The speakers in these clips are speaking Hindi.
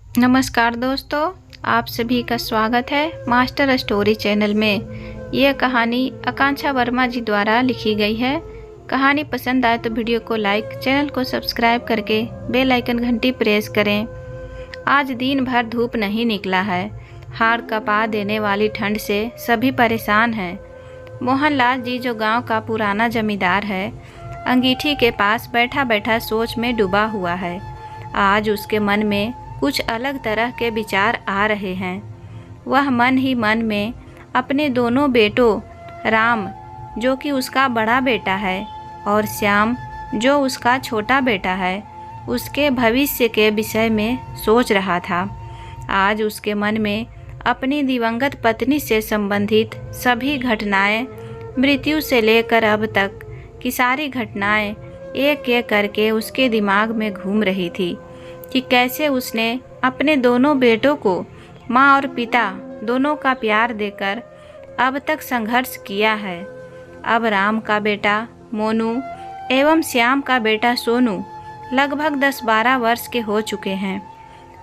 नमस्कार दोस्तों, आप सभी का स्वागत है मास्टर स्टोरी चैनल में। यह कहानी आकांक्षा वर्मा जी द्वारा लिखी गई है। कहानी पसंद आए तो वीडियो को लाइक, चैनल को सब्सक्राइब करके बेल आइकन घंटी प्रेस करें। आज दिन भर धूप नहीं निकला है। हाड़ कपा देने वाली ठंड से सभी परेशान हैं। मोहनलाल जी जो गांव का पुराना जमींदार है, अंगीठी के पास बैठा बैठा सोच में डूबा हुआ है। आज उसके मन में कुछ अलग तरह के विचार आ रहे हैं। वह मन ही मन में अपने दोनों बेटों, राम जो कि उसका बड़ा बेटा है और श्याम जो उसका छोटा बेटा है, उसके भविष्य के विषय में सोच रहा था। आज उसके मन में अपनी दिवंगत पत्नी से संबंधित सभी घटनाएं, मृत्यु से लेकर अब तक की सारी घटनाएं एक एक करके उसके दिमाग में घूम रही थी कि कैसे उसने अपने दोनों बेटों को माँ और पिता दोनों का प्यार देकर अब तक संघर्ष किया है। अब राम का बेटा मोनू एवं श्याम का बेटा सोनू लगभग 10-12 वर्ष के हो चुके हैं।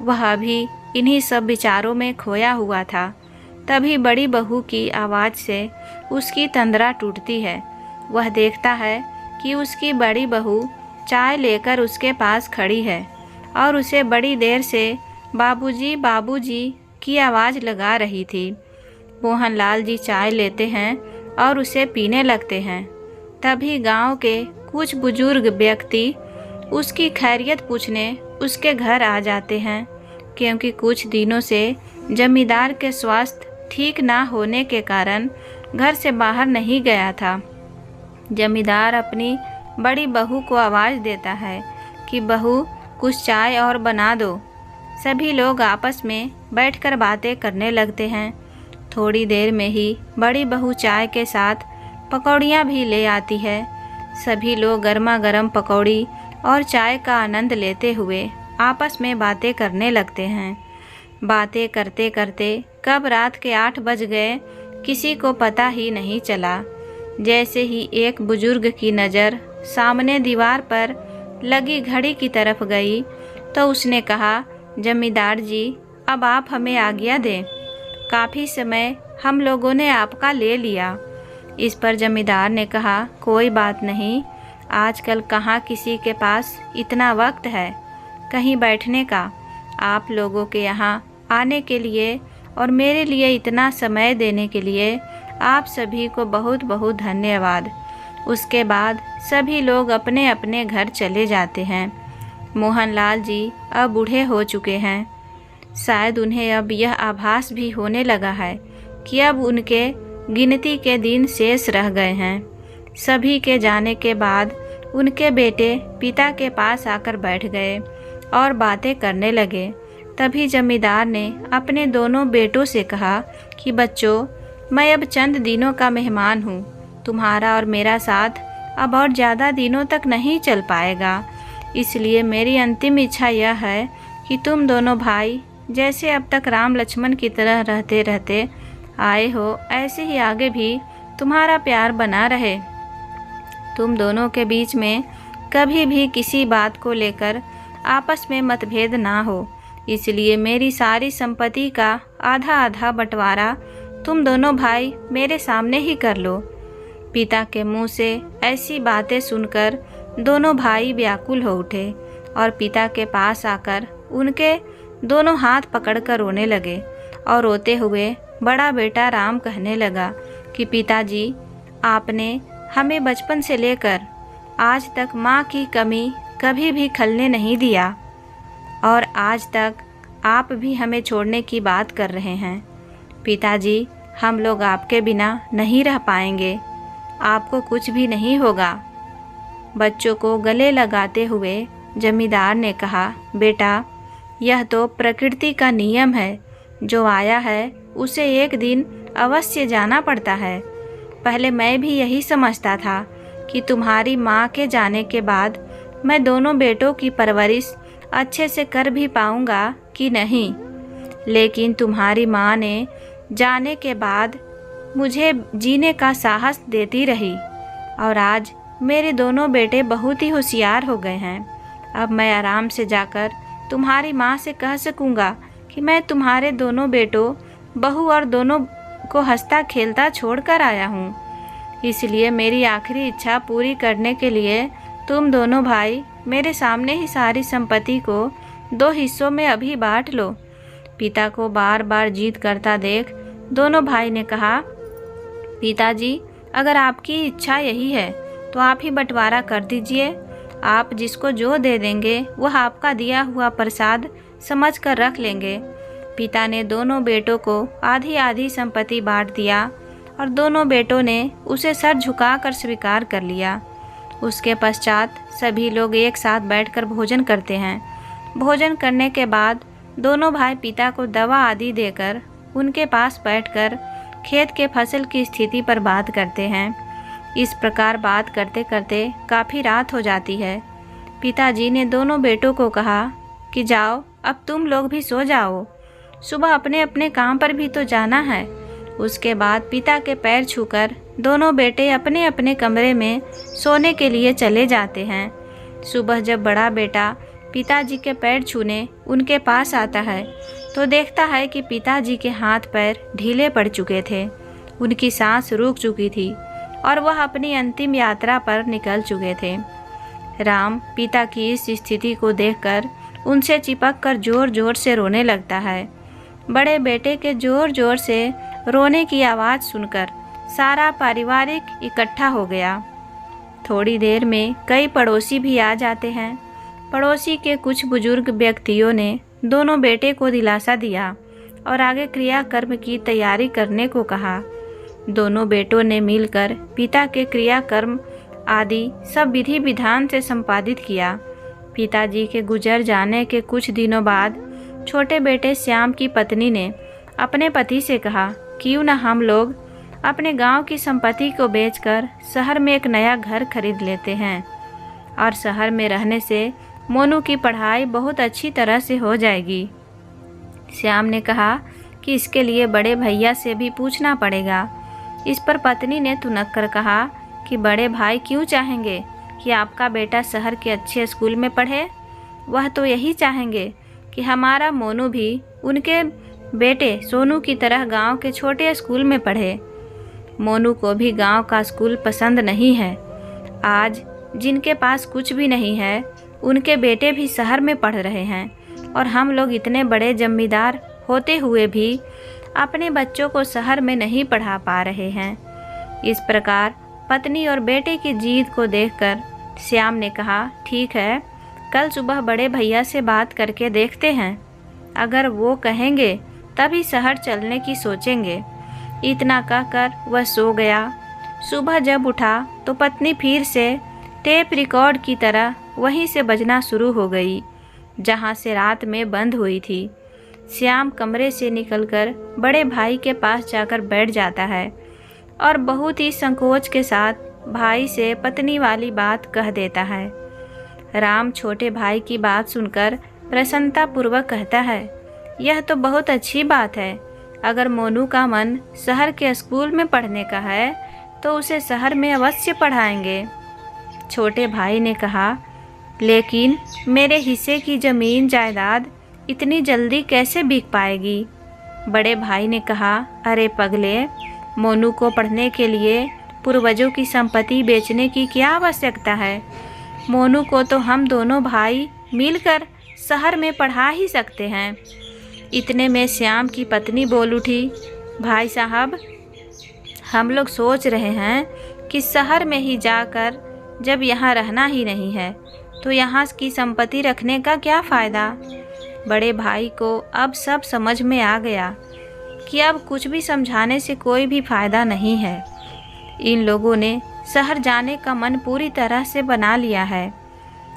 वह अभी इन्हीं सब विचारों में खोया हुआ था। तभी बड़ी बहू की आवाज़ से उसकी तंद्रा टूटती है। वह देखता है कि उसकी बड़ी बहू चाय लेकर उसके पास खड़ी है और उसे बड़ी देर से बाबूजी बाबूजी की आवाज़ लगा रही थी। मोहनलाल जी चाय लेते हैं और उसे पीने लगते हैं। तभी गांव के कुछ बुजुर्ग व्यक्ति उसकी खैरियत पूछने उसके घर आ जाते हैं, क्योंकि कुछ दिनों से जमींदार के स्वास्थ्य ठीक ना होने के कारण घर से बाहर नहीं गया था। जमींदार अपनी बड़ी बहू को आवाज़ देता है कि बहू कुछ चाय और बना दो। सभी लोग आपस में बैठकर बातें करने लगते हैं। थोड़ी देर में ही बड़ी बहू चाय के साथ पकौड़ियाँ भी ले आती है। सभी लोग गर्मा गर्म पकौड़ी और चाय का आनंद लेते हुए आपस में बातें करने लगते हैं। बातें करते करते कब रात के 8 बज गए किसी को पता ही नहीं चला। जैसे ही एक बुजुर्ग की नज़र सामने दीवार पर लगी घड़ी की तरफ गई तो उसने कहा, जमींदार जी, अब आप हमें आज्ञा दें। काफ़ी समय हम लोगों ने आपका ले लिया। इस पर जमींदार ने कहा, कोई बात नहीं, आजकल कहाँ किसी के पास इतना वक्त है कहीं बैठने का। आप लोगों के यहाँ आने के लिए और मेरे लिए इतना समय देने के लिए आप सभी को बहुत बहुत धन्यवाद। उसके बाद सभी लोग अपने अपने घर चले जाते हैं। मोहनलाल जी अब बूढ़े हो चुके हैं। शायद उन्हें अब यह आभास भी होने लगा है कि अब उनके गिनती के दिन शेष रह गए हैं। सभी के जाने के बाद उनके बेटे पिता के पास आकर बैठ गए और बातें करने लगे। तभी जमींदार ने अपने दोनों बेटों से कहा कि बच्चों, मैं अब चंद दिनों का मेहमान हूँ। तुम्हारा और मेरा साथ अब और ज़्यादा दिनों तक नहीं चल पाएगा। इसलिए मेरी अंतिम इच्छा यह है कि तुम दोनों भाई जैसे अब तक राम लक्ष्मण की तरह रहते रहते आए हो, ऐसे ही आगे भी तुम्हारा प्यार बना रहे। तुम दोनों के बीच में कभी भी किसी बात को लेकर आपस में मतभेद ना हो। इसलिए मेरी सारी संपत्ति का आधा आधा बंटवारा तुम दोनों भाई मेरे सामने ही कर लो। पिता के मुंह से ऐसी बातें सुनकर दोनों भाई व्याकुल हो उठे और पिता के पास आकर उनके दोनों हाथ पकड़कर रोने लगे। और रोते हुए बड़ा बेटा राम कहने लगा कि पिताजी, आपने हमें बचपन से लेकर आज तक माँ की कमी कभी भी खलने नहीं दिया और आज तक आप भी हमें छोड़ने की बात कर रहे हैं। पिताजी, हम लोग आपके बिना नहीं रह पाएंगे। आपको कुछ भी नहीं होगा। बच्चों को गले लगाते हुए जमींदार ने कहा, बेटा, यह तो प्रकृति का नियम है। जो आया है उसे एक दिन अवश्य जाना पड़ता है। पहले मैं भी यही समझता था कि तुम्हारी माँ के जाने के बाद मैं दोनों बेटों की परवरिश अच्छे से कर भी पाऊँगा कि नहीं, लेकिन तुम्हारी माँ ने जाने के बाद मुझे जीने का साहस देती रही और आज मेरे दोनों बेटे बहुत ही होशियार हो गए हैं। अब मैं आराम से जाकर तुम्हारी माँ से कह सकूँगा कि मैं तुम्हारे दोनों बेटों, बहू और दोनों को हंसता खेलता छोड़कर आया हूँ। इसलिए मेरी आखिरी इच्छा पूरी करने के लिए तुम दोनों भाई मेरे सामने ही सारी संपत्ति को 2 हिस्सों में अभी बांट लो। पिता को बार बार जिद करता देख दोनों भाई ने कहा, पिताजी, अगर आपकी इच्छा यही है तो आप ही बंटवारा कर दीजिए। आप जिसको जो दे देंगे वह आपका दिया हुआ प्रसाद समझ कर रख लेंगे। पिता ने दोनों बेटों को आधी आधी संपत्ति बांट दिया और दोनों बेटों ने उसे सर झुकाकर स्वीकार कर लिया। उसके पश्चात सभी लोग एक साथ बैठकर भोजन करते हैं। भोजन करने के बाद दोनों भाई पिता को दवा आदि देकर उनके पास बैठकर खेत के फसल की स्थिति पर बात करते हैं। इस प्रकार बात करते करते काफ़ी रात हो जाती है। पिताजी ने दोनों बेटों को कहा कि जाओ, अब तुम लोग भी सो जाओ, सुबह अपने अपने काम पर भी तो जाना है। उसके बाद पिता के पैर छूकर दोनों बेटे अपने अपने कमरे में सोने के लिए चले जाते हैं। सुबह जब बड़ा बेटा पिताजी के पैर छूने उनके पास आता है तो देखता है कि पिताजी के हाथ पैर ढीले पड़ चुके थे, उनकी सांस रुक चुकी थी और वह अपनी अंतिम यात्रा पर निकल चुके थे। राम पिता की इस स्थिति को देखकर उनसे चिपक कर जोर जोर से रोने लगता है। बड़े बेटे के जोर जोर से रोने की आवाज़ सुनकर सारा पारिवारिक इकट्ठा हो गया। थोड़ी देर में कई पड़ोसी भी आ जाते हैं। पड़ोसी के कुछ बुजुर्ग व्यक्तियों ने दोनों बेटे को दिलासा दिया और आगे क्रियाकर्म की तैयारी करने को कहा। दोनों बेटों ने मिलकर पिता के क्रियाकर्म आदि सब विधि विधान से संपादित किया। पिताजी के गुजर जाने के कुछ दिनों बाद छोटे बेटे श्याम की पत्नी ने अपने पति से कहा, क्यों न हम लोग अपने गांव की संपत्ति को बेचकर शहर में एक नया घर खरीद लेते हैं और शहर में रहने से मोनू की पढ़ाई बहुत अच्छी तरह से हो जाएगी। श्याम ने कहा कि इसके लिए बड़े भैया से भी पूछना पड़ेगा। इस पर पत्नी ने तुनक कर कहा कि बड़े भाई क्यों चाहेंगे कि आपका बेटा शहर के अच्छे स्कूल में पढ़े? वह तो यही चाहेंगे कि हमारा मोनू भी उनके बेटे सोनू की तरह गांव के छोटे स्कूल में पढ़े। मोनू को भी गांव का स्कूल पसंद नहीं है। आज जिनके पास कुछ भी नहीं है उनके बेटे भी शहर में पढ़ रहे हैं और हम लोग इतने बड़े जमींदार होते हुए भी अपने बच्चों को शहर में नहीं पढ़ा पा रहे हैं। इस प्रकार पत्नी और बेटे की जिद को देखकर श्याम ने कहा, ठीक है, कल सुबह बड़े भैया से बात करके देखते हैं। अगर वो कहेंगे तभी शहर चलने की सोचेंगे। इतना कहकर वह सो गया। सुबह जब उठा तो पत्नी फिर से टेप रिकॉर्ड की तरह वहीं से बजना शुरू हो गई जहां से रात में बंद हुई थी। श्याम कमरे से निकलकर बड़े भाई के पास जाकर बैठ जाता है और बहुत ही संकोच के साथ भाई से पत्नी वाली बात कह देता है। राम छोटे भाई की बात सुनकर प्रसन्नतापूर्वक कहता है, यह तो बहुत अच्छी बात है। अगर मोनू का मन शहर के स्कूल में पढ़ने का है तो उसे शहर में अवश्य पढ़ाएंगे। छोटे भाई ने कहा, लेकिन मेरे हिस्से की ज़मीन जायदाद इतनी जल्दी कैसे बिक पाएगी? बड़े भाई ने कहा, अरे पगले, मोनू को पढ़ने के लिए पूर्वजों की संपत्ति बेचने की क्या आवश्यकता है? मोनू को तो हम दोनों भाई मिलकर शहर में पढ़ा ही सकते हैं। इतने में श्याम की पत्नी बोल उठी, भाई साहब, हम लोग सोच रहे हैं कि शहर में ही जाकर जब यहाँ रहना ही नहीं है तो यहाँ की संपत्ति रखने का क्या फ़ायदा? बड़े भाई को अब सब समझ में आ गया कि अब कुछ भी समझाने से कोई भी फ़ायदा नहीं है। इन लोगों ने शहर जाने का मन पूरी तरह से बना लिया है।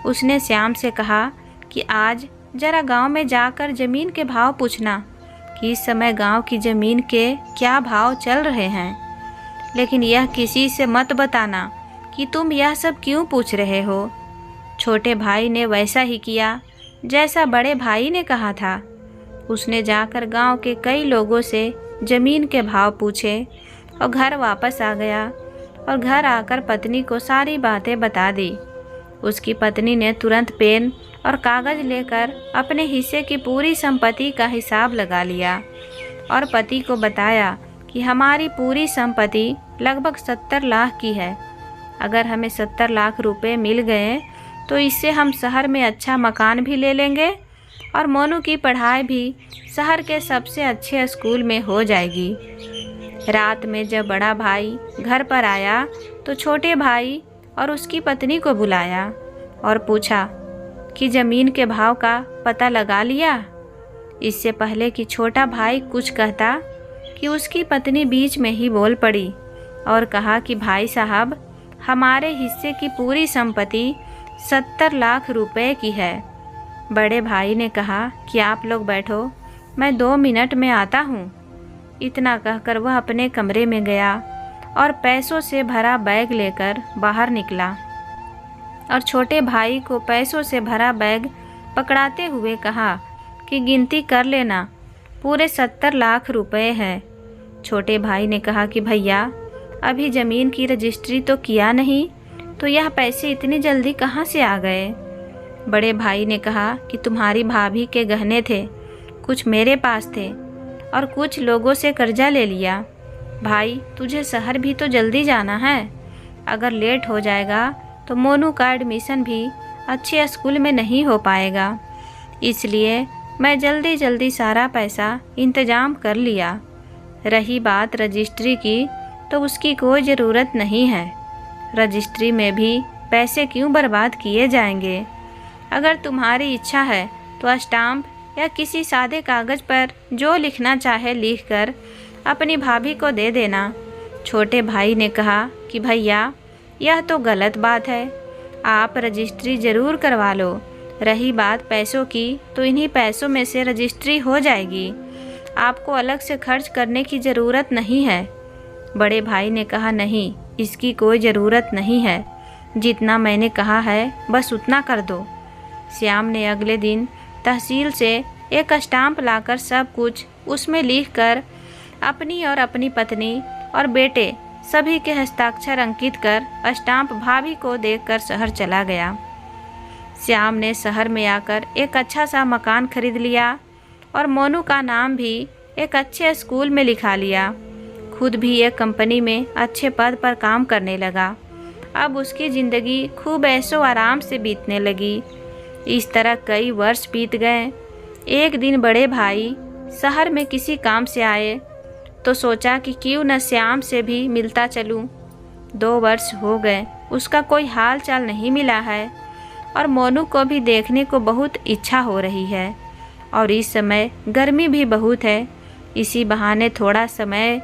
उसने श्याम से कहा कि आज ज़रा गांव में जाकर ज़मीन के भाव पूछना कि इस समय गांव की ज़मीन के क्या भाव चल रहे हैं, लेकिन यह किसी से मत बताना कि तुम यह सब क्यों पूछ रहे हो। छोटे भाई ने वैसा ही किया जैसा बड़े भाई ने कहा था। उसने जाकर गांव के कई लोगों से ज़मीन के भाव पूछे और घर वापस आ गया और घर आकर पत्नी को सारी बातें बता दी। उसकी पत्नी ने तुरंत पेन और कागज़ लेकर अपने हिस्से की पूरी संपत्ति का हिसाब लगा लिया और पति को बताया कि हमारी पूरी संपत्ति लगभग 70 लाख की है। अगर हमें 70 लाख रुपए मिल गए तो इससे हम शहर में अच्छा मकान भी ले लेंगे और मोनू की पढ़ाई भी शहर के सबसे अच्छे स्कूल में हो जाएगी। रात में जब बड़ा भाई घर पर आया तो छोटे भाई और उसकी पत्नी को बुलाया और पूछा कि ज़मीन के भाव का पता लगा लिया। इससे पहले कि छोटा भाई कुछ कहता कि उसकी पत्नी बीच में ही बोल पड़ी और कहा कि भाई साहब, हमारे हिस्से की पूरी संपत्ति 70 लाख रुपए की है। बड़े भाई ने कहा कि आप लोग बैठो, मैं 2 मिनट में आता हूँ। इतना कहकर वह अपने कमरे में गया और पैसों से भरा बैग लेकर बाहर निकला और छोटे भाई को पैसों से भरा बैग पकड़ाते हुए कहा कि गिनती कर लेना, पूरे 70 लाख रुपए हैं। छोटे भाई ने कहा कि भैया, अभी ज़मीन की रजिस्ट्री तो किया नहीं, तो यह पैसे इतनी जल्दी कहाँ से आ गए? बड़े भाई ने कहा कि तुम्हारी भाभी के गहने थे, कुछ मेरे पास थे और कुछ लोगों से कर्जा ले लिया। भाई, तुझे शहर भी तो जल्दी जाना है। अगर लेट हो जाएगा तो मोनू का एडमिशन भी अच्छे स्कूल में नहीं हो पाएगा, इसलिए मैं जल्दी जल्दी सारा पैसा इंतज़ाम कर लिया। रही बात रजिस्ट्री की, तो उसकी कोई ज़रूरत नहीं है। रजिस्ट्री में भी पैसे क्यों बर्बाद किए जाएंगे? अगर तुम्हारी इच्छा है तो स्टाम्प या किसी सादे कागज़ पर जो लिखना चाहे लिखकर अपनी भाभी को दे देना। छोटे भाई ने कहा कि भैया, यह तो गलत बात है, आप रजिस्ट्री ज़रूर करवा लो। रही बात पैसों की, तो इन्हीं पैसों में से रजिस्ट्री हो जाएगी, आपको अलग से खर्च करने की ज़रूरत नहीं है। बड़े भाई ने कहा नहीं, इसकी कोई ज़रूरत नहीं है, जितना मैंने कहा है बस उतना कर दो। श्याम ने अगले दिन तहसील से एक स्टाम्प लाकर सब कुछ उसमें लिखकर अपनी और अपनी पत्नी और बेटे सभी के हस्ताक्षर अंकित कर स्टाम्प भाभी को देकर शहर चला गया। श्याम ने शहर में आकर एक अच्छा सा मकान खरीद लिया और मोनू का नाम भी एक अच्छे स्कूल में लिखा लिया। खुद भी एक कंपनी में अच्छे पद पर काम करने लगा। अब उसकी ज़िंदगी खूब ऐशो आराम से बीतने लगी। इस तरह कई वर्ष बीत गए। एक दिन बड़े भाई शहर में किसी काम से आए तो सोचा कि क्यों न श्याम से भी मिलता चलूं। 2 वर्ष हो गए, उसका कोई हाल चाल नहीं मिला है और मोनू को भी देखने को बहुत इच्छा हो रही है। और इस समय गर्मी भी बहुत है। इसी बहाने थोड़ा समय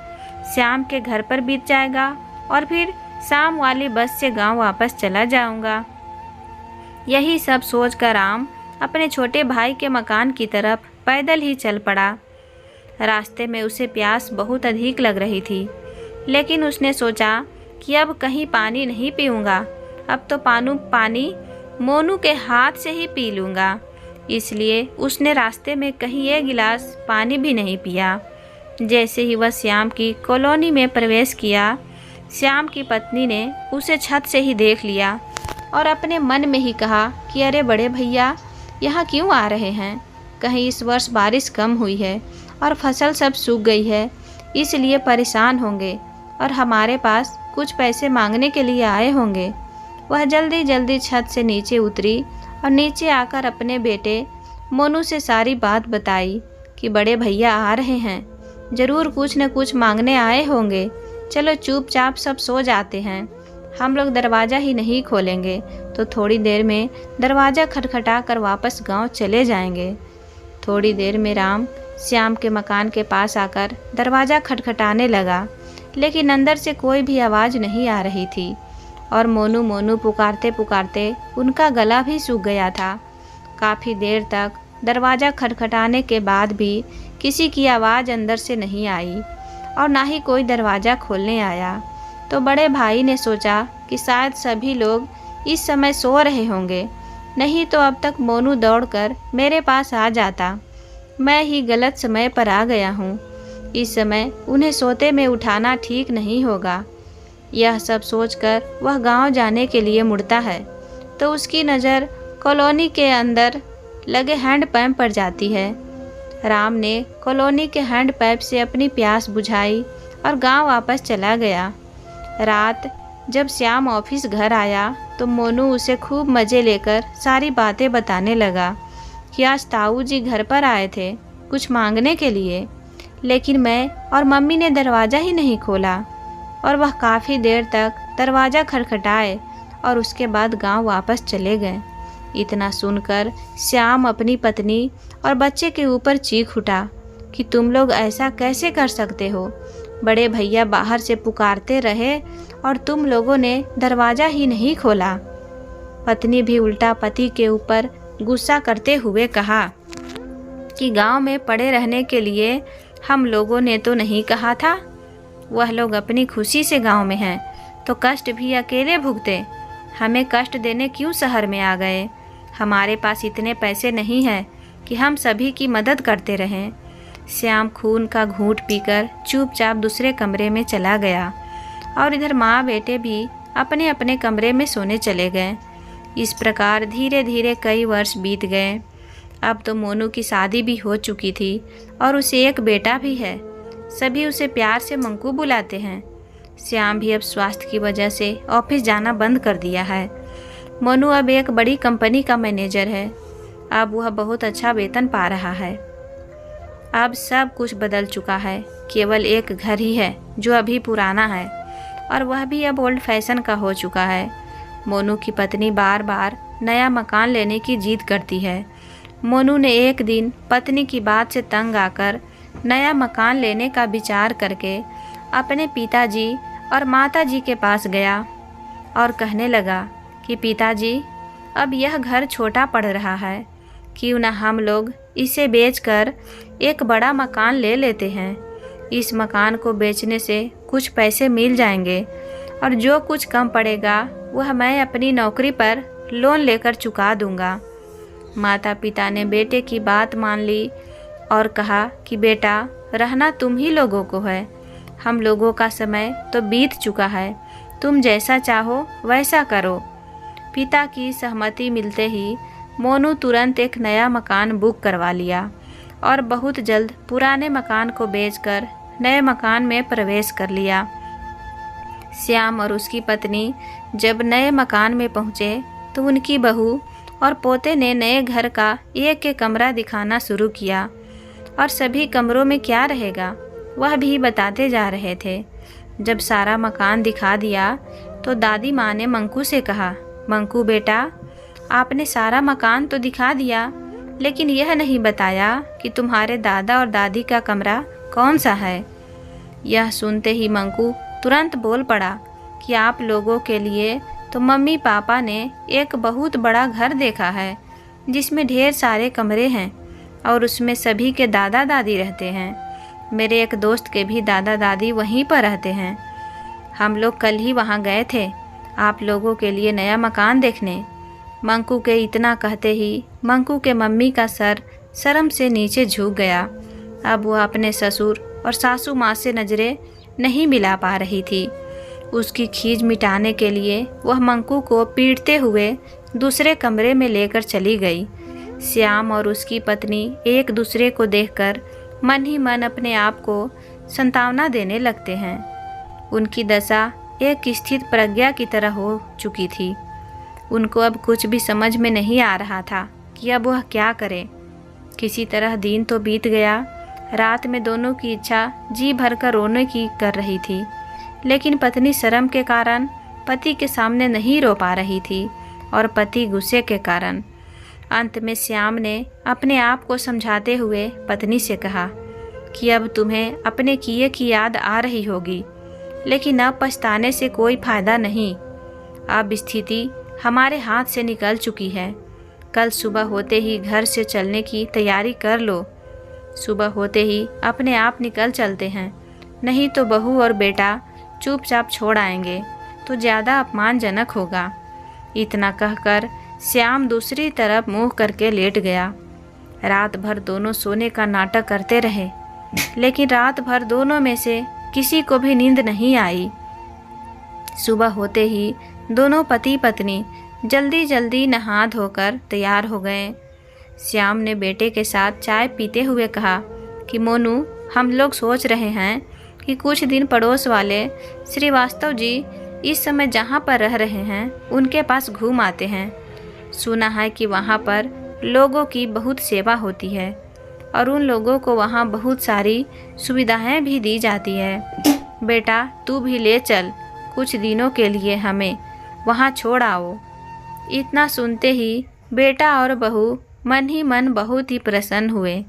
श्याम के घर पर बीत जाएगा और फिर शाम वाली बस से गांव वापस चला जाऊंगा। यही सब सोचकर राम अपने छोटे भाई के मकान की तरफ पैदल ही चल पड़ा। रास्ते में उसे प्यास बहुत अधिक लग रही थी, लेकिन उसने सोचा कि अब कहीं पानी नहीं पीऊँगा, अब तो पानी मोनू के हाथ से ही पी लूँगा। इसलिए उसने रास्ते में कहीं एक गिलास पानी भी नहीं पिया। जैसे ही वह श्याम की कॉलोनी में प्रवेश किया, श्याम की पत्नी ने उसे छत से ही देख लिया और अपने मन में ही कहा कि अरे बड़े भैया, यहाँ क्यों आ रहे हैं? कहीं इस वर्ष बारिश कम हुई है और फसल सब सूख गई है, इसलिए परेशान होंगे और हमारे पास कुछ पैसे मांगने के लिए आए होंगे। वह जल्दी जल्दी छत से नीचे उतरी और नीचे आकर अपने बेटे मोनू से सारी बात बताई कि बड़े भैया आ रहे हैं, ज़रूर कुछ न कुछ मांगने आए होंगे। चलो चुपचाप सब सो जाते हैं, हम लोग दरवाज़ा ही नहीं खोलेंगे तो थोड़ी देर में दरवाज़ा खटखटा कर वापस गांव चले जाएंगे। थोड़ी देर में राम श्याम के मकान के पास आकर दरवाज़ा खटखटाने लगा, लेकिन अंदर से कोई भी आवाज़ नहीं आ रही थी और मोनू मोनू पुकारते पुकारते उनका गला भी सूख गया था। काफ़ी देर तक दरवाज़ा खटखटाने के बाद भी किसी की आवाज़ अंदर से नहीं आई और ना ही कोई दरवाज़ा खोलने आया। तो बड़े भाई ने सोचा कि शायद सभी लोग इस समय सो रहे होंगे, नहीं तो अब तक मोनू दौड़कर मेरे पास आ जाता। मैं ही गलत समय पर आ गया हूँ। इस समय उन्हें सोते में उठाना ठीक नहीं होगा। यह सब सोचकर वह गांव जाने के लिए मुड़ता है तो उसकी नज़र कॉलोनी के अंदर लगे हैंडपंप पर जाती है। राम ने कॉलोनी के हैंडपंप से अपनी प्यास बुझाई और गांव वापस चला गया। रात जब श्याम ऑफिस घर आया तो मोनू उसे खूब मज़े लेकर सारी बातें बताने लगा कि आज ताऊ जी घर पर आए थे कुछ मांगने के लिए, लेकिन मैं और मम्मी ने दरवाज़ा ही नहीं खोला और वह काफ़ी देर तक दरवाज़ा खटखटाए और उसके बाद गांव वापस चले गए। इतना सुनकर श्याम अपनी पत्नी और बच्चे के ऊपर चीख उठा कि तुम लोग ऐसा कैसे कर सकते हो? बड़े भैया बाहर से पुकारते रहे और तुम लोगों ने दरवाज़ा ही नहीं खोला। पत्नी भी उल्टा पति के ऊपर गुस्सा करते हुए कहा कि गांव में पड़े रहने के लिए हम लोगों ने तो नहीं कहा था। वह लोग अपनी खुशी से गांव में हैं तो कष्ट भी अकेले भुगते, हमें कष्ट देने क्यों शहर में आ गए? हमारे पास इतने पैसे नहीं हैं कि हम सभी की मदद करते रहें। श्याम खून का घूंट पीकर चुपचाप दूसरे कमरे में चला गया और इधर माँ बेटे भी अपने अपने कमरे में सोने चले गए। इस प्रकार धीरे धीरे कई वर्ष बीत गए। अब तो मोनू की शादी भी हो चुकी थी और उसे एक बेटा भी है। सभी उसे प्यार से मंकू बुलाते हैं। श्याम भी अब स्वास्थ्य की वजह से ऑफिस जाना बंद कर दिया है। मोनू अब एक बड़ी कंपनी का मैनेजर है। अब वह बहुत अच्छा वेतन पा रहा है। अब सब कुछ बदल चुका है, केवल एक घर ही है जो अभी पुराना है और वह भी अब ओल्ड फैशन का हो चुका है। मोनू की पत्नी बार बार नया मकान लेने की जिद करती है। मोनू ने एक दिन पत्नी की बात से तंग आकर नया मकान लेने का विचार करके अपने पिताजी और माताजी के पास गया और कहने लगा कि पिताजी, अब यह घर छोटा पड़ रहा है, क्यों ना हम लोग इसे बेचकर एक बड़ा मकान ले लेते हैं। इस मकान को बेचने से कुछ पैसे मिल जाएंगे और जो कुछ कम पड़ेगा वह मैं अपनी नौकरी पर लोन लेकर चुका दूंगा। माता पिता ने बेटे की बात मान ली और कहा कि बेटा, रहना तुम ही लोगों को है, हम लोगों का समय तो बीत चुका है, तुम जैसा चाहो वैसा करो। पिता की सहमति मिलते ही मोनू तुरंत एक नया मकान बुक करवा लिया और बहुत जल्द पुराने मकान को बेचकर नए मकान में प्रवेश कर लिया। श्याम और उसकी पत्नी जब नए मकान में पहुँचे तो उनकी बहू और पोते ने नए घर का एक एक कमरा दिखाना शुरू किया और सभी कमरों में क्या रहेगा वह भी बताते जा रहे थे। जब सारा मकान दिखा दिया तो दादी माँ ने मंकू से कहा, मंकू बेटा, आपने सारा मकान तो दिखा दिया, लेकिन यह नहीं बताया कि तुम्हारे दादा और दादी का कमरा कौन सा है। यह सुनते ही मंकू तुरंत बोल पड़ा कि आप लोगों के लिए तो मम्मी पापा ने एक बहुत बड़ा घर देखा है जिसमें ढेर सारे कमरे हैं और उसमें सभी के दादा दादी रहते हैं। मेरे एक दोस्त के भी दादा दादी वहीं पर रहते हैं। हम लोग कल ही वहाँ गए थे आप लोगों के लिए नया मकान देखने। मंकू के इतना कहते ही मंकू के मम्मी का सर शर्म से नीचे झुक गया। अब वह अपने ससुर और सासू माँ से नज़रें नहीं मिला पा रही थी। उसकी खीज मिटाने के लिए वह मंकू को पीटते हुए दूसरे कमरे में लेकर चली गई। श्याम और उसकी पत्नी एक दूसरे को देखकर मन ही मन अपने आप को सांत्वना देने लगते हैं। उनकी दशा एक स्थित प्रज्ञा की तरह हो चुकी थी। उनको अब कुछ भी समझ में नहीं आ रहा था कि अब वह क्या करे। किसी तरह दिन तो बीत गया। रात में दोनों की इच्छा जी भरकर रोने की कर रही थी, लेकिन पत्नी शर्म के कारण पति के सामने नहीं रो पा रही थी और पति गुस्से के कारण। अंत में श्याम ने अपने आप को समझाते हुए पत्नी से कहा कि अब तुम्हें अपने किए की याद आ रही होगी, लेकिन अब पछताने से कोई फायदा नहीं। अब स्थिति हमारे हाथ से निकल चुकी है। कल सुबह होते ही घर से चलने की तैयारी कर लो। सुबह होते ही अपने आप निकल चलते हैं, नहीं तो बहू और बेटा चुपचाप छोड़ आएंगे तो ज़्यादा अपमानजनक होगा। इतना कहकर श्याम दूसरी तरफ मुंह करके लेट गया। रात भर दोनों सोने का नाटक करते रहे, लेकिन रात भर दोनों में से किसी को भी नींद नहीं आई। सुबह होते ही दोनों पति पत्नी जल्दी जल्दी नहा धोकर तैयार हो गए। श्याम ने बेटे के साथ चाय पीते हुए कहा कि मोनू, हम लोग सोच रहे हैं कि कुछ दिन पड़ोस वाले श्रीवास्तव जी इस समय जहाँ पर रह रहे हैं उनके पास घूम आते हैं। सुना है कि वहाँ पर लोगों की बहुत सेवा होती है और उन लोगों को वहाँ बहुत सारी सुविधाएं भी दी जाती है। बेटा, तू भी ले चल, कुछ दिनों के लिए हमें वहाँ छोड़ आओ। इतना सुनते ही बेटा और बहू मन ही मन बहुत ही प्रसन्न हुए।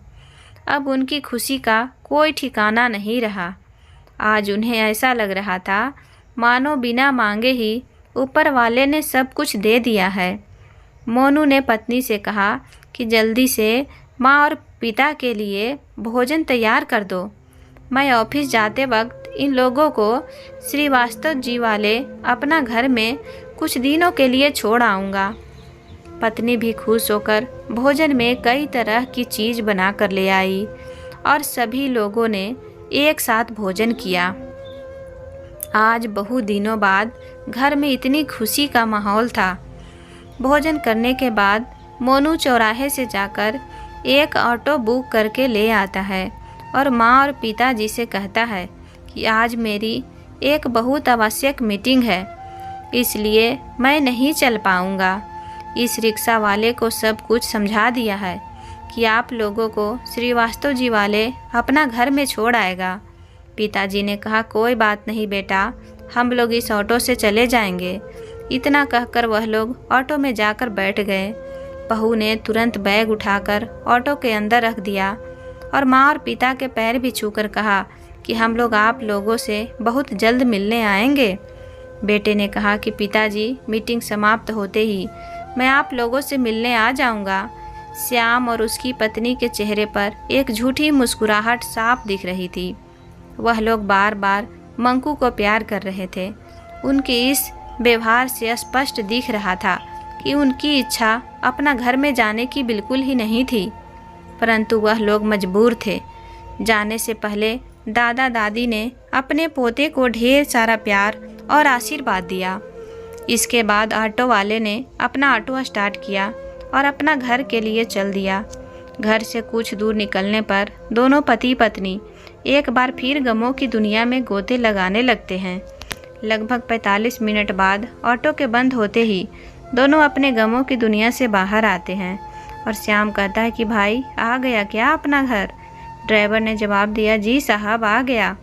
अब उनकी खुशी का कोई ठिकाना नहीं रहा। आज उन्हें ऐसा लग रहा था मानो बिना मांगे ही ऊपर वाले ने सब कुछ दे दिया है। मोनू ने पत्नी से कहा कि जल्दी से माँ और पिता के लिए भोजन तैयार कर दो। मैं ऑफिस जाते वक्त इन लोगों को श्रीवास्तव जी वाले अपना घर में कुछ दिनों के लिए छोड़ आऊँगा। पत्नी भी खुश होकर भोजन में कई तरह की चीज़ बना कर ले आई और सभी लोगों ने एक साथ भोजन किया। आज बहुत दिनों बाद घर में इतनी खुशी का माहौल था। भोजन करने के बाद मोनू चौराहे से जाकर एक ऑटो बुक करके ले आता है और माँ और पिताजी से कहता है कि आज मेरी एक बहुत आवश्यक मीटिंग है, इसलिए मैं नहीं चल पाऊँगा। इस रिक्शा वाले को सब कुछ समझा दिया है कि आप लोगों को श्रीवास्तव जी वाले अपना घर में छोड़ आएगा। पिताजी ने कहा, कोई बात नहीं बेटा, हम लोग इस ऑटो से चले जाएंगे। इतना कहकर वह लोग ऑटो में जाकर बैठ गए। बहू ने तुरंत बैग उठाकर ऑटो के अंदर रख दिया और माँ और पिता के पैर भी छूकर कहा कि हम लोग आप लोगों से बहुत जल्द मिलने आएंगे। बेटे ने कहा कि पिताजी, मीटिंग समाप्त होते ही मैं आप लोगों से मिलने आ जाऊंगा। श्याम और उसकी पत्नी के चेहरे पर एक झूठी मुस्कुराहट साफ दिख रही थी। वह लोग बार बार मंकू को प्यार कर रहे थे। उनके इस व्यवहार से स्पष्ट दिख रहा था कि उनकी इच्छा अपना घर में जाने की बिल्कुल ही नहीं थी, परंतु वह लोग मजबूर थे। जाने से पहले दादा दादी ने अपने पोते को ढेर सारा प्यार और आशीर्वाद दिया। इसके बाद ऑटो वाले ने अपना ऑटो स्टार्ट किया और अपना घर के लिए चल दिया। घर से कुछ दूर निकलने पर दोनों पति पत्नी एक बार फिर गमों की दुनिया में गोते लगाने लगते हैं। लगभग 45 मिनट बाद ऑटो के बंद होते ही दोनों अपने गमों की दुनिया से बाहर आते हैं और श्याम कहता है कि भाई, आ गया क्या अपना घर? ड्राइवर ने जवाब दिया, जी साहब, आ गया।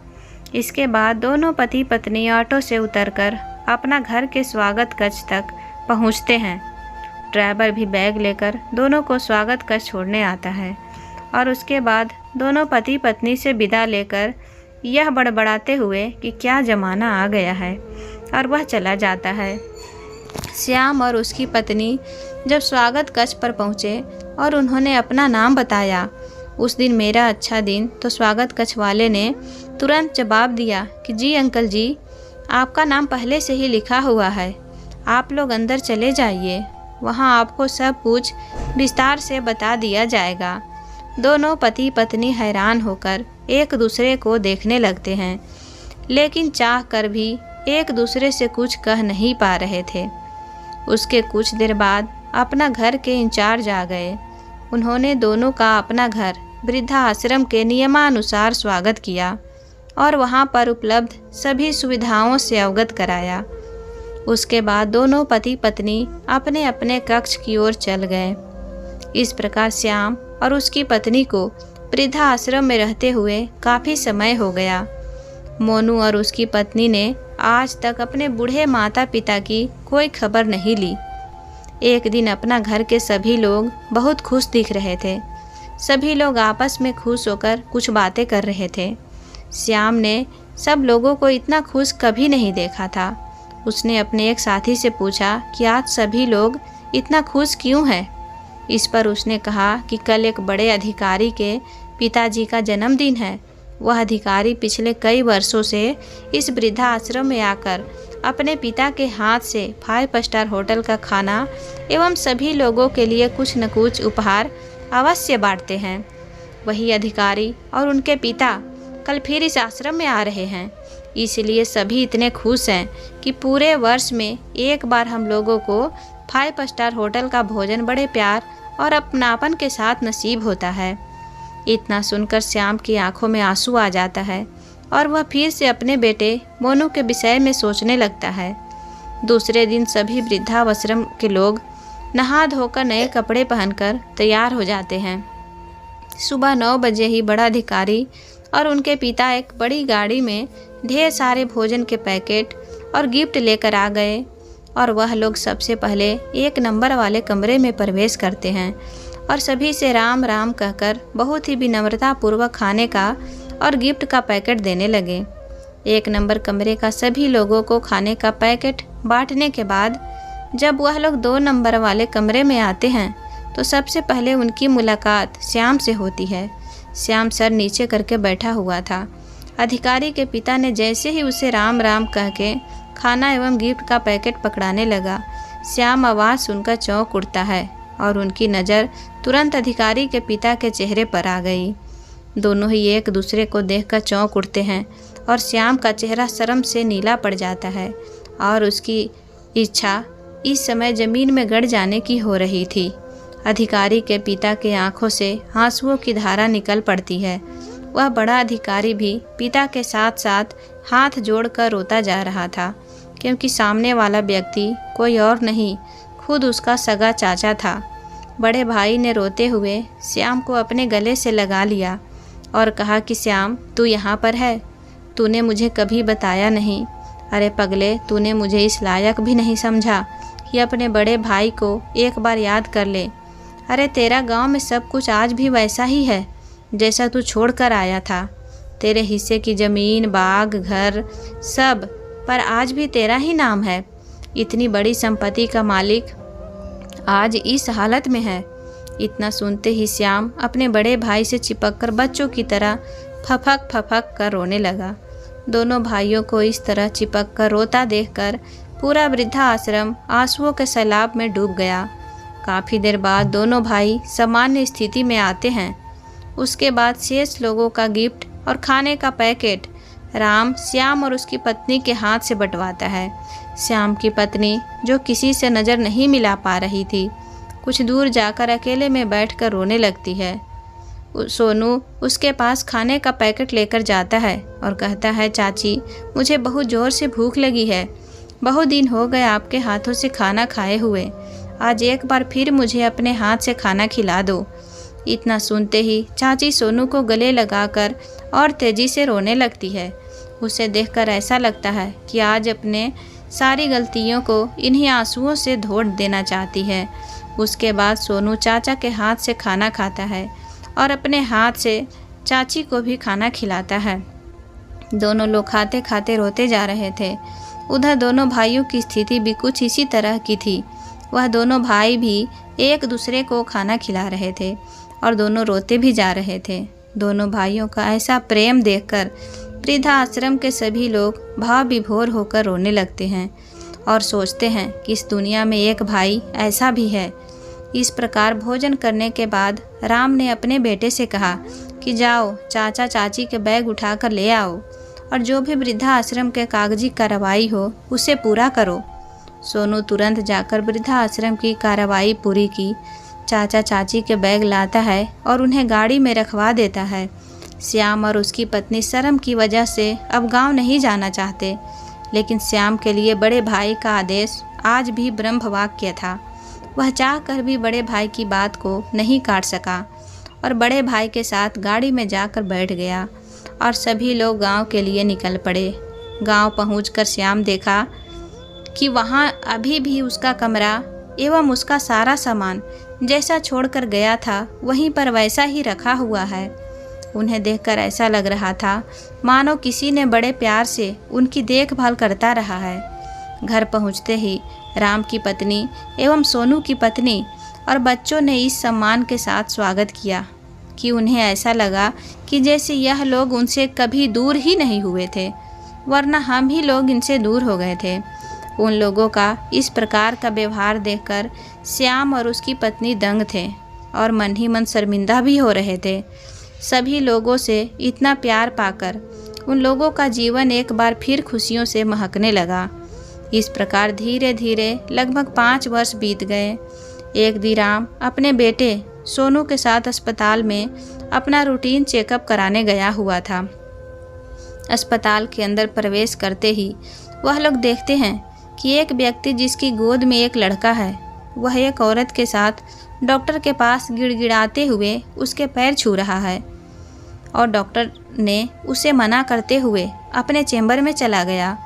इसके बाद दोनों पति पत्नी ऑटो से उतरकर अपना घर के स्वागत कक्ष तक पहुंचते हैं। ड्राइवर भी बैग लेकर दोनों को स्वागत कक्ष छोड़ने आता है और उसके बाद दोनों पति पत्नी से विदा लेकर यह बड़बड़ाते हुए कि क्या ज़माना आ गया है, और वह चला जाता है। श्याम और उसकी पत्नी जब स्वागत कक्ष पर पहुँचे और उन्होंने अपना नाम बताया, उस दिन मेरा अच्छा दिन, तो स्वागत कक्ष वाले ने तुरंत जवाब दिया कि जी अंकल जी, आपका नाम पहले से ही लिखा हुआ है, आप लोग अंदर चले जाइए, वहाँ आपको सब कुछ विस्तार से बता दिया जाएगा। दोनों पति पत्नी हैरान होकर एक दूसरे को देखने लगते हैं, लेकिन चाह कर भी एक दूसरे से कुछ कह नहीं पा रहे थे। उसके कुछ देर बाद अपना घर के इंचार्ज आ गए। उन्होंने दोनों का अपना घर वृद्धा आश्रम के नियमानुसार स्वागत किया और वहाँ पर उपलब्ध सभी सुविधाओं से अवगत कराया। उसके बाद दोनों पति पत्नी अपने अपने कक्ष की ओर चल गए। इस प्रकार श्याम और उसकी पत्नी को वृद्धा आश्रम में रहते हुए काफ़ी समय हो गया। मोनू और उसकी पत्नी ने आज तक अपने बूढ़े माता पिता की कोई खबर नहीं ली। एक दिन अपना घर के सभी लोग बहुत खुश दिख रहे थे। सभी लोग आपस में खुश होकर कुछ बातें कर रहे थे। श्याम ने सब लोगों को इतना खुश कभी नहीं देखा था। उसने अपने एक साथी से पूछा कि आज सभी लोग इतना खुश क्यों हैं? इस पर उसने कहा कि कल एक बड़े अधिकारी के पिताजी का जन्मदिन है। वह अधिकारी पिछले कई वर्षों से इस वृद्धा आश्रम में आकर अपने पिता के हाथ से 5 स्टार होटल का खाना एवं सभी लोगों के लिए कुछ न कुछ उपहार अवश्य बांटते हैं। वही अधिकारी और उनके पिता कल फिर इस आश्रम में आ रहे हैं, इसलिए सभी इतने खुश हैं कि पूरे वर्ष में एक बार हम लोगों को 5 स्टार होटल का भोजन बड़े प्यार और अपनापन के साथ नसीब होता है। इतना सुनकर श्याम की आंखों में आंसू आ जाता है और वह फिर से अपने बेटे मोनू के विषय में सोचने लगता है। दूसरे दिन सभी वृद्धाश्रम के लोग नहा धोकर नए कपड़े पहनकर तैयार हो जाते हैं। सुबह 9 बजे ही बड़ा अधिकारी और उनके पिता एक बड़ी गाड़ी में ढेर सारे भोजन के पैकेट और गिफ्ट लेकर आ गए और वह लोग सबसे पहले 1 नंबर वाले कमरे में प्रवेश करते हैं और सभी से राम राम कहकर बहुत ही विनम्रतापूर्वक खाने का और गिफ्ट का पैकेट देने लगे। 1 नंबर कमरे का सभी लोगों को खाने का पैकेट बांटने के बाद जब वह लोग 2 नंबर वाले कमरे में आते हैं तो सबसे पहले उनकी मुलाकात श्याम से होती है। श्याम सर नीचे करके बैठा हुआ था। अधिकारी के पिता ने जैसे ही उसे राम राम कह के खाना एवं गिफ्ट का पैकेट पकड़ाने लगा, श्याम आवाज़ सुनकर चौंक उठता है और उनकी नज़र तुरंत अधिकारी के पिता के चेहरे पर आ गई। दोनों ही एक दूसरे को देखकर चौंक उठते हैं और श्याम का चेहरा शर्म से नीला पड़ जाता है और उसकी इच्छा इस समय ज़मीन में गड़ जाने की हो रही थी। अधिकारी के पिता के आंखों से आंसुओं की धारा निकल पड़ती है। वह बड़ा अधिकारी भी पिता के साथ साथ हाथ जोड़कर रोता जा रहा था, क्योंकि सामने वाला व्यक्ति कोई और नहीं, खुद उसका सगा चाचा था। बड़े भाई ने रोते हुए श्याम को अपने गले से लगा लिया और कहा कि श्याम, तू यहाँ पर है, तूने मुझे कभी बताया नहीं। अरे पगले, तूने मुझे इस लायक भी नहीं समझा कि अपने बड़े भाई को एक बार याद कर ले। अरे तेरा गांव में सब कुछ आज भी वैसा ही है जैसा तू छोड़ कर आया था। तेरे हिस्से की ज़मीन, बाग, घर सब पर आज भी तेरा ही नाम है। इतनी बड़ी संपत्ति का मालिक आज इस हालत में है। इतना सुनते ही श्याम अपने बड़े भाई से चिपककर बच्चों की तरह फफक फफक कर रोने लगा। दोनों भाइयों को इस तरह चिपक कर रोता देखकर पूरा वृद्धाश्रम आंसुओं के सैलाब में डूब गया। काफ़ी देर बाद दोनों भाई सामान्य स्थिति में आते हैं। उसके बाद शेष लोगों का गिफ्ट और खाने का पैकेट राम श्याम और उसकी पत्नी के हाथ से बंटवाता है। श्याम की पत्नी, जो किसी से नज़र नहीं मिला पा रही थी, कुछ दूर जाकर अकेले में बैठकर रोने लगती है। सोनू उसके पास खाने का पैकेट लेकर जाता है और कहता है, चाची, मुझे बहुत ज़ोर से भूख लगी है। बहुत दिन हो गए आपके हाथों से खाना खाए हुए। आज एक बार फिर मुझे अपने हाथ से खाना खिला दो। इतना सुनते ही चाची सोनू को गले लगाकर और तेज़ी से रोने लगती है। उसे देखकर ऐसा लगता है कि आज अपने सारी गलतियों को इन्हीं आंसुओं से धो देना चाहती है। उसके बाद सोनू चाचा के हाथ से खाना खाता है और अपने हाथ से चाची को भी खाना खिलाता है। दोनों लोग खाते खाते रोते जा रहे थे। उधर दोनों भाइयों की स्थिति भी कुछ इसी तरह की थी। वह दोनों भाई भी एक दूसरे को खाना खिला रहे थे और दोनों रोते भी जा रहे थे। दोनों भाइयों का ऐसा प्रेम देखकर वृद्धाश्रम के सभी लोग भाव विभोर होकर रोने लगते हैं और सोचते हैं कि इस दुनिया में एक भाई ऐसा भी है। इस प्रकार भोजन करने के बाद राम ने अपने बेटे से कहा कि जाओ, चाचा चाची के बैग उठाकर ले आओ और जो भी वृद्धाश्रम के कागजी कार्रवाई हो उसे पूरा करो। सोनू तुरंत जाकर वृद्धाश्रम की कार्रवाई पूरी की। चाचा चाची के बैग लाता है और उन्हें गाड़ी में रखवा देता है। श्याम और उसकी पत्नी शर्म की वजह से अब गांव नहीं जाना चाहते, लेकिन श्याम के लिए बड़े भाई का आदेश आज भी ब्रह्मवाक्य था। वह चाहकर भी बड़े भाई की बात को नहीं काट सका और बड़े भाई के साथ गाड़ी में जाकर बैठ गया और सभी लोग गांव के लिए निकल पड़े। गांव पहुंचकर श्याम देखा कि वहां अभी भी उसका कमरा एवं उसका सारा सामान जैसा छोड़कर गया था वहीं पर वैसा ही रखा हुआ है। उन्हें देखकर ऐसा लग रहा था मानो किसी ने बड़े प्यार से उनकी देखभाल करता रहा है। घर पहुंचते ही राम की पत्नी एवं सोनू की पत्नी और बच्चों ने इस सम्मान के साथ स्वागत किया कि उन्हें ऐसा लगा कि जैसे यह लोग उनसे कभी दूर ही नहीं हुए थे, वरना हम ही लोग इनसे दूर हो गए थे। उन लोगों का इस प्रकार का व्यवहार देखकर श्याम और उसकी पत्नी दंग थे और मन ही मन शर्मिंदा भी हो रहे थे। सभी लोगों से इतना प्यार पाकर उन लोगों का जीवन एक बार फिर खुशियों से महकने लगा। इस प्रकार धीरे धीरे लगभग 5 वर्ष बीत गए। एक दिन राम अपने बेटे सोनू के साथ अस्पताल में अपना रूटीन चेकअप कराने गया हुआ था। अस्पताल के अंदर प्रवेश करते ही वह लोग देखते हैं कि एक व्यक्ति जिसकी गोद में एक लड़का है, वह एक औरत के साथ डॉक्टर के पास गिड़गिड़ाते हुए उसके पैर छू रहा है और डॉक्टर ने उसे मना करते हुए अपने चैम्बर में चला गया।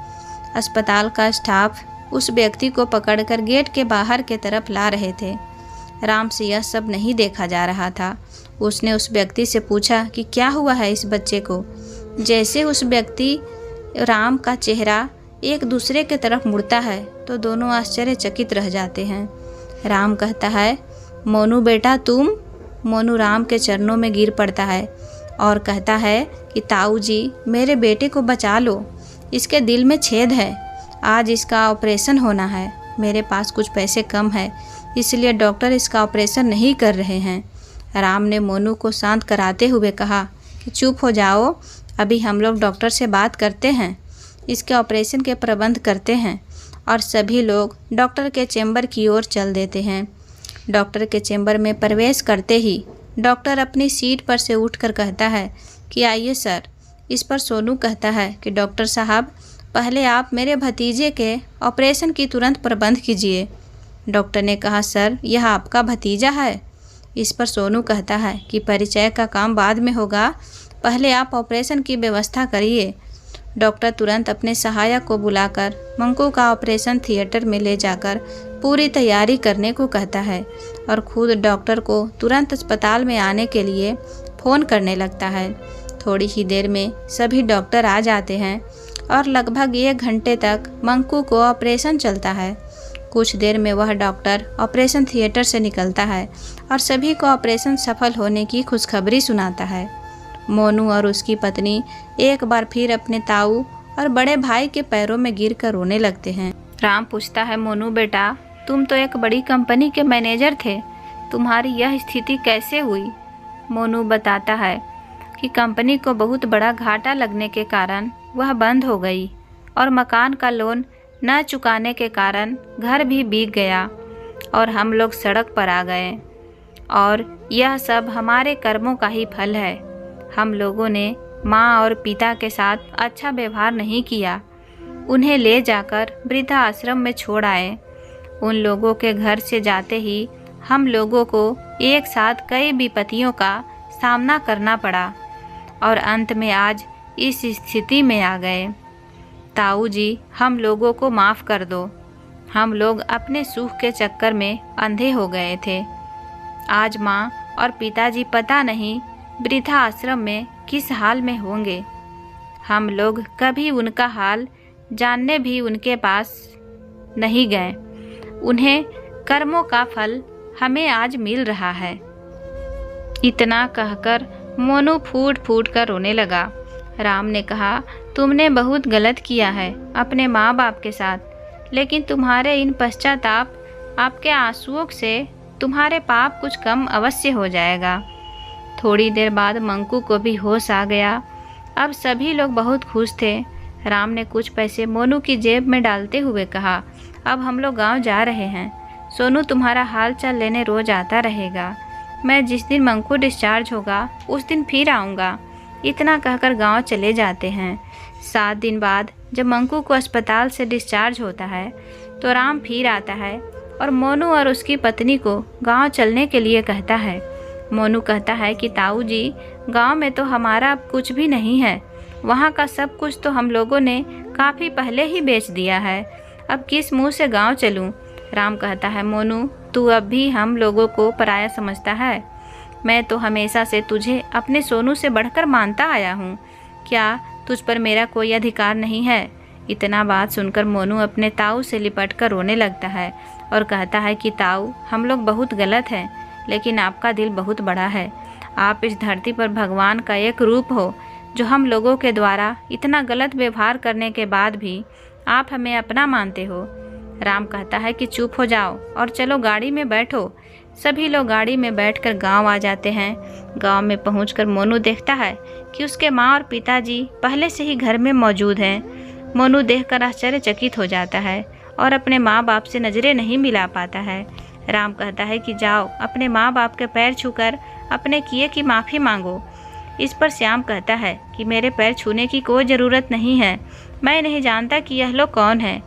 अस्पताल का स्टाफ उस व्यक्ति को पकड़कर गेट के बाहर के तरफ ला रहे थे। राम से यह सब नहीं देखा जा रहा था। उसने उस व्यक्ति से पूछा कि क्या हुआ है इस बच्चे को। जैसे उस व्यक्ति राम का चेहरा एक दूसरे के तरफ मुड़ता है तो दोनों आश्चर्यचकित रह जाते हैं। राम कहता है, मोनू बेटा तुम। मोनू राम के चरणों में गिर पड़ता है और कहता है कि ताऊ जी मेरे बेटे को बचा लो, इसके दिल में छेद है, आज इसका ऑपरेशन होना है। मेरे पास कुछ पैसे कम है इसलिए डॉक्टर इसका ऑपरेशन नहीं कर रहे हैं। राम ने मोनू को शांत कराते हुए कहा कि चुप हो जाओ, अभी हम लोग डॉक्टर से बात करते हैं, इसके ऑपरेशन के प्रबंध करते हैं। और सभी लोग डॉक्टर के चैम्बर की ओर चल देते हैं। डॉक्टर के चैम्बर में प्रवेश करते ही डॉक्टर अपनी सीट पर से उठकर कहता है कि आइए सर। इस पर सोनू कहता है कि डॉक्टर साहब पहले आप मेरे भतीजे के ऑपरेशन की तुरंत प्रबंध कीजिए। डॉक्टर ने कहा, सर यह आपका भतीजा है। इस पर सोनू कहता है कि परिचय का काम बाद में होगा, पहले आप ऑपरेशन की व्यवस्था करिए। डॉक्टर तुरंत अपने सहायक को बुलाकर मंकू का ऑपरेशन थिएटर में ले जाकर पूरी तैयारी करने को कहता है और खुद डॉक्टर को तुरंत अस्पताल में आने के लिए फ़ोन करने लगता है। थोड़ी ही देर में सभी डॉक्टर आ जाते हैं और लगभग 1 घंटे तक मंकू को ऑपरेशन चलता है। कुछ देर में वह डॉक्टर ऑपरेशन थिएटर से निकलता है और सभी को ऑपरेशन सफल होने की खुशखबरी सुनाता है। मोनू और उसकी पत्नी एक बार फिर अपने ताऊ और बड़े भाई के पैरों में गिरकर रोने लगते हैं। राम पूछता है, मोनू बेटा तुम तो एक बड़ी कंपनी के मैनेजर थे, तुम्हारी यह स्थिति कैसे हुई। मोनू बताता है कि कंपनी को बहुत बड़ा घाटा लगने के कारण वह बंद हो गई और मकान का लोन न चुकाने के कारण घर भी बिक गया और हम लोग सड़क पर आ गए और यह सब हमारे कर्मों का ही फल है। हम लोगों ने माँ और पिता के साथ अच्छा व्यवहार नहीं किया, उन्हें ले जाकर वृद्धा आश्रम में छोड़ आए। उन लोगों के घर से जाते ही हम लोगों को एक साथ कई विपत्तियों का सामना करना पड़ा और अंत में आज इस स्थिति में आ गए। ताऊ जी हम लोगों को माफ़ कर दो, हम लोग अपने सुख के चक्कर में अंधे हो गए थे। आज माँ और पिताजी पता नहीं वृद्धा आश्रम में किस हाल में होंगे। हम लोग कभी उनका हाल जानने भी उनके पास नहीं गए। उन्हें कर्मों का फल हमें आज मिल रहा है। इतना कहकर मोनू फूट फूट कर रोने लगा। राम ने कहा, तुमने बहुत गलत किया है अपने माँ बाप के साथ, लेकिन तुम्हारे इन पश्चाताप आपके आंसुओं से तुम्हारे पाप कुछ कम अवश्य हो जाएगा। थोड़ी देर बाद मंकू को भी होश आ गया। अब सभी लोग बहुत खुश थे। राम ने कुछ पैसे मोनू की जेब में डालते हुए कहा, अब हम लोग गांव जा रहे हैं। सोनू तुम्हारा हाल चाल लेने रोज आता रहेगा। मैं जिस दिन मंकू डिस्चार्ज होगा उस दिन फिर आऊँगा। इतना कहकर गांव चले जाते हैं। 7 दिन बाद जब मंकू को अस्पताल से डिस्चार्ज होता है तो राम फिर आता है और मोनू और उसकी पत्नी को गांव चलने के लिए कहता है। मोनू कहता है कि ताऊ जी गांव में तो हमारा अब कुछ भी नहीं है, वहाँ का सब कुछ तो हम लोगों ने काफ़ी पहले ही बेच दिया है, अब किस मुंह से गांव चलूं। राम कहता है, मोनू तू अब भी हम लोगों को पराया समझता है। मैं तो हमेशा से तुझे अपने सोनू से बढ़कर मानता आया हूँ, क्या तुझ पर मेरा कोई अधिकार नहीं है। इतना बात सुनकर मोनू अपने ताऊ से लिपट कर रोने लगता है और कहता है कि ताऊ हम लोग बहुत गलत हैं, लेकिन आपका दिल बहुत बड़ा है। आप इस धरती पर भगवान का एक रूप हो, जो हम लोगों के द्वारा इतना गलत व्यवहार करने के बाद भी आप हमें अपना मानते हो। राम कहता है कि चुप हो जाओ और चलो गाड़ी में बैठो। सभी लोग गाड़ी में बैठकर गांव आ जाते हैं। गांव में पहुंचकर मोनू देखता है कि उसके माँ और पिताजी पहले से ही घर में मौजूद हैं। मोनू देखकर आश्चर्यचकित हो जाता है और अपने माँ बाप से नज़रें नहीं मिला पाता है। राम कहता है कि जाओ अपने माँ बाप के पैर छूकर अपने किए की माफ़ी मांगो। इस पर श्याम कहता है कि मेरे पैर छूने की कोई ज़रूरत नहीं है, मैं नहीं जानता कि यह लोग कौन है।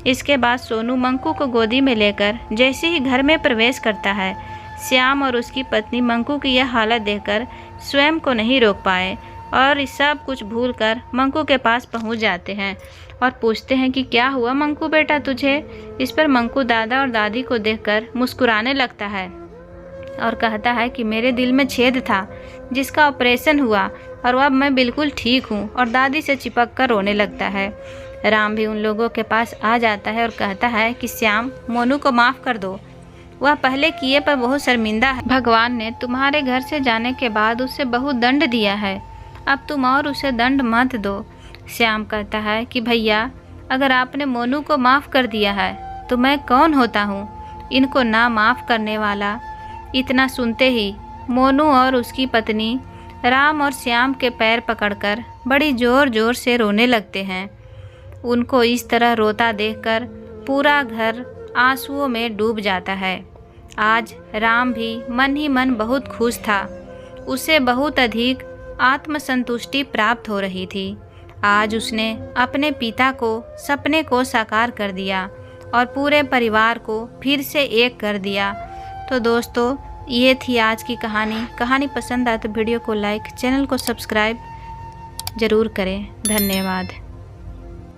इसके बाद सोनू मंकू को गोदी में लेकर जैसे ही घर में प्रवेश करता है, श्याम और उसकी पत्नी मंकू की यह हालत देखकर स्वयं को नहीं रोक पाए और इस सब कुछ भूलकर मंकू के पास पहुंच जाते हैं और पूछते हैं कि क्या हुआ मंकू बेटा तुझे। इस पर मंकू दादा और दादी को देखकर मुस्कुराने लगता है और कहता है कि मेरे दिल में छेद था जिसका ऑपरेशन हुआ और अब मैं बिल्कुल ठीक हूँ, और दादी से चिपक कर रोने लगता है। राम भी उन लोगों के पास आ जाता है और कहता है कि श्याम मोनू को माफ़ कर दो, वह पहले किए पर बहुत शर्मिंदा है। भगवान ने तुम्हारे घर से जाने के बाद उसे बहुत दंड दिया है, अब तुम और उसे दंड मत दो। श्याम कहता है कि भैया अगर आपने मोनू को माफ़ कर दिया है तो मैं कौन होता हूँ इनको ना माफ़ करने वाला। इतना सुनते ही मोनू और उसकी पत्नी राम और श्याम के पैर पकड़कर बड़ी ज़ोर ज़ोर से रोने लगते हैं। उनको इस तरह रोता देखकर पूरा घर आंसुओं में डूब जाता है। आज राम भी मन ही मन बहुत खुश था, उसे बहुत अधिक आत्मसंतुष्टि प्राप्त हो रही थी। आज उसने अपने पिता को सपने को साकार कर दिया और पूरे परिवार को फिर से एक कर दिया। तो दोस्तों ये थी आज की कहानी पसंद आए तो वीडियो को लाइक, चैनल को सब्सक्राइब ज़रूर करें। धन्यवाद।